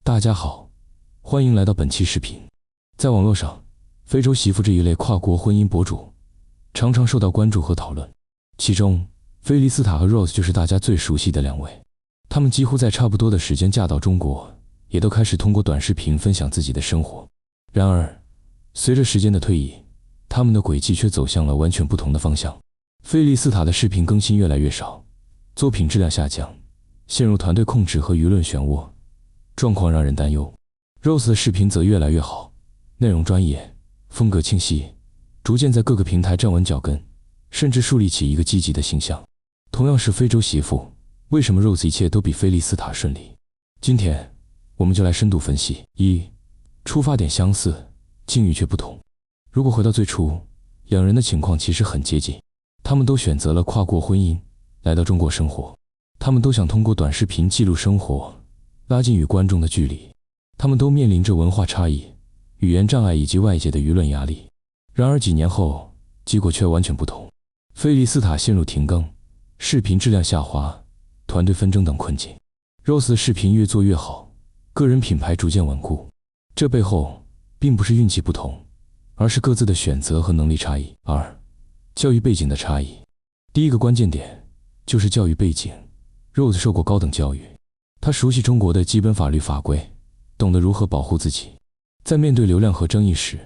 大家好，欢迎来到本期视频。在网络上，非洲媳妇这一类跨国婚姻博主常常受到关注和讨论，其中菲利斯塔和 Rose 就是大家最熟悉的两位。他们几乎在差不多的时间嫁到中国，也都开始通过短视频分享自己的生活。然而，随着时间的推移，他们的轨迹却走向了完全不同的方向。菲利斯塔的视频更新越来越少，作品质量下降，陷入团队控制和舆论漩涡，状况让人担忧。Rose 的视频则越来越好，内容专业，风格清晰，逐渐在各个平台站稳脚跟，甚至树立起一个积极的形象。同样是非洲媳妇，为什么 Rose 一切都比菲利斯塔顺利？今天我们就来深度分析。一、出发点相似，境遇却不同。如果回到最初，两人的情况其实很接近，他们都选择了跨国婚姻，来到中国生活。他们都想通过短视频记录生活，拉近与观众的距离。他们都面临着文化差异、语言障碍以及外界的舆论压力。然而几年后，结果却完全不同。菲利斯塔陷入停更，视频质量下滑，团队纷争等困境。Rose 的视频越做越好，个人品牌逐渐稳固。这背后并不是运气不同，而是各自的选择和能力差异。二、教育背景的差异。第一个关键点就是教育背景。Rose 受过高等教育，她熟悉中国的基本法律法规，懂得如何保护自己。在面对流量和争议时，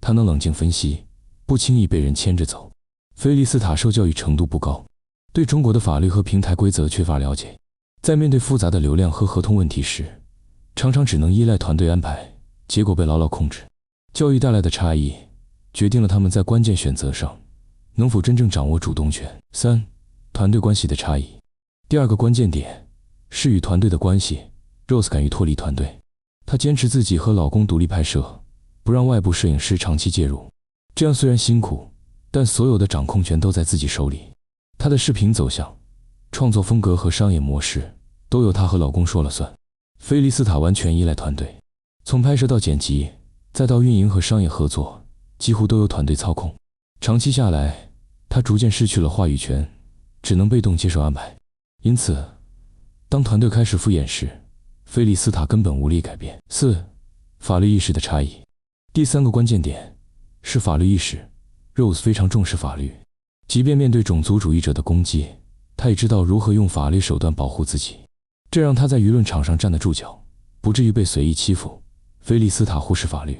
她能冷静分析，不轻易被人牵着走。菲利斯塔受教育程度不高，对中国的法律和平台规则缺乏了解，在面对复杂的流量和合同问题时，常常只能依赖团队安排，结果被牢牢控制。教育带来的差异，决定了他们在关键选择上能否真正掌握主动权。三、团队关系的差异。第二个关键点是与团队的关系。Rose 敢于脱离团队，她坚持自己和老公独立拍摄，不让外部摄影师长期介入。这样虽然辛苦，但所有的掌控权都在自己手里。她的视频走向、创作风格和商业模式都由她和老公说了算。菲利斯塔完全依赖团队，从拍摄到剪辑，再到运营和商业合作，几乎都由团队操控。长期下来，她逐渐失去了话语权，只能被动接受安排。因此，当团队开始敷衍时，菲利斯塔根本无力改变。四、法律意识的差异。第三个关键点是法律意识。Rose 非常重视法律，即便面对种族主义者的攻击，她也知道如何用法律手段保护自己，这让她在舆论场上站得住脚，不至于被随意欺负。菲利斯塔忽视法律，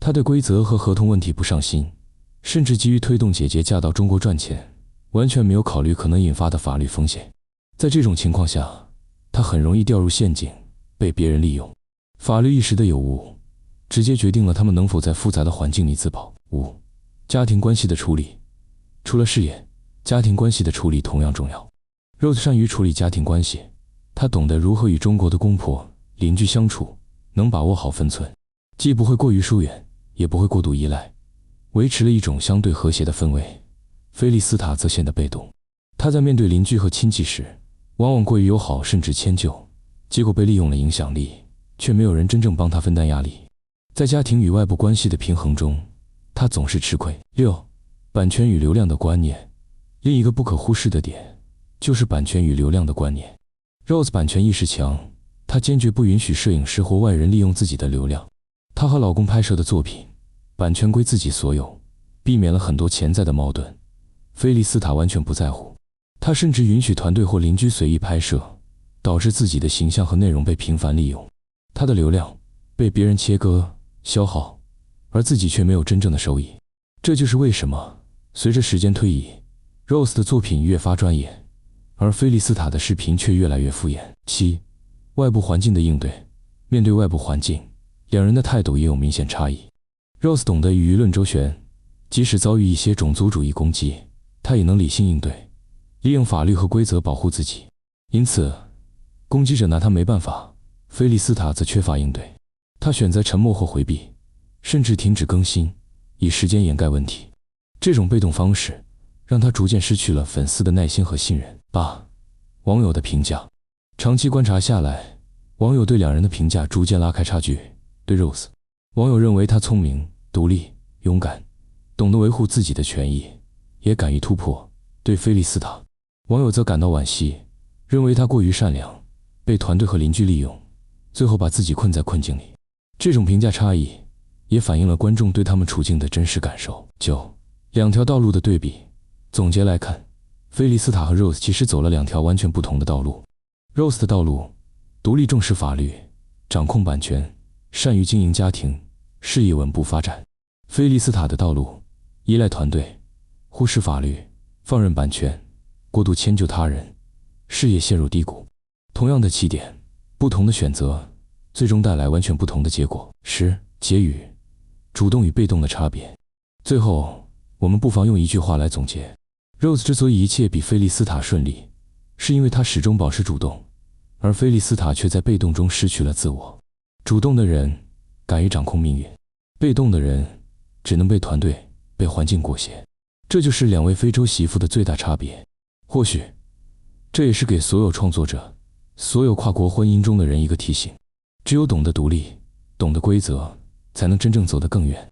他对规则和合同问题不上心，甚至急于推动姐姐嫁到中国赚钱，完全没有考虑可能引发的法律风险。在这种情况下，他很容易掉入陷阱，被别人利用。法律意识的有无，直接决定了他们能否在复杂的环境里自保。五、家庭关系的处理。除了事业，家庭关系的处理同样重要。Rose 善于处理家庭关系，她懂得如何与中国的公婆、邻居相处，能把握好分寸，既不会过于疏远，也不会过度依赖，维持了一种相对和谐的氛围。菲利斯塔则显得被动，她在面对邻居和亲戚时，往往过于友好甚至迁就，结果被利用了影响力，却没有人真正帮他分担压力。在家庭与外部关系的平衡中，他总是吃亏。六、版权与流量的观念。另一个不可忽视的点就是版权与流量的观念。Rose 版权意识强，她坚决不允许摄影师或外人利用自己的流量。她和老公拍摄的作品，版权归自己所有，避免了很多潜在的矛盾。菲利斯塔完全不在乎，他甚至允许团队或邻居随意拍摄，导致自己的形象和内容被频繁利用。他的流量被别人切割、消耗，而自己却没有真正的收益。这就是为什么随着时间推移， Rose 的作品越发专业，而菲利斯塔的视频却越来越敷衍。七、外部环境的应对。面对外部环境，两人的态度也有明显差异。Rose 懂得与舆论周旋，即使遭遇一些种族主义攻击，她也能理性应对，利用法律和规则保护自己。因此，攻击者拿他没办法，菲利斯塔则缺乏应对。他选择沉默或回避，甚至停止更新，以时间掩盖问题。这种被动方式让他逐渐失去了粉丝的耐心和信任。八、网友的评价。长期观察下来，网友对两人的评价逐渐拉开差距。对 Rose， 网友认为她聪明、独立、勇敢，懂得维护自己的权益，也敢于突破。对菲利斯塔，网友则感到惋惜，认为她过于善良，被团队和邻居利用，最后把自己困在困境里。这种评价差异也反映了观众对他们处境的真实感受。9. 两条道路的对比。总结来看，菲利斯塔和 Rose 其实走了两条完全不同的道路。Rose 的道路，独立重视法律，掌控版权，善于经营家庭，事业稳步发展。菲利斯塔的道路，依赖团队，忽视法律，放任版权，过度迁就他人，事业陷入低谷。同样的起点，不同的选择，最终带来完全不同的结果。10. 结语：主动与被动的差别。最后，我们不妨用一句话来总结：Rose 之所以一切比菲利斯塔顺利，是因为他始终保持主动，而菲利斯塔却在被动中失去了自我。主动的人敢于掌控命运，被动的人只能被团队、被环境裹挟。这就是两位非洲媳妇的最大差别。或许，这也是给所有创作者、所有跨国婚姻中的人一个提醒：只有懂得独立，懂得规则，才能真正走得更远。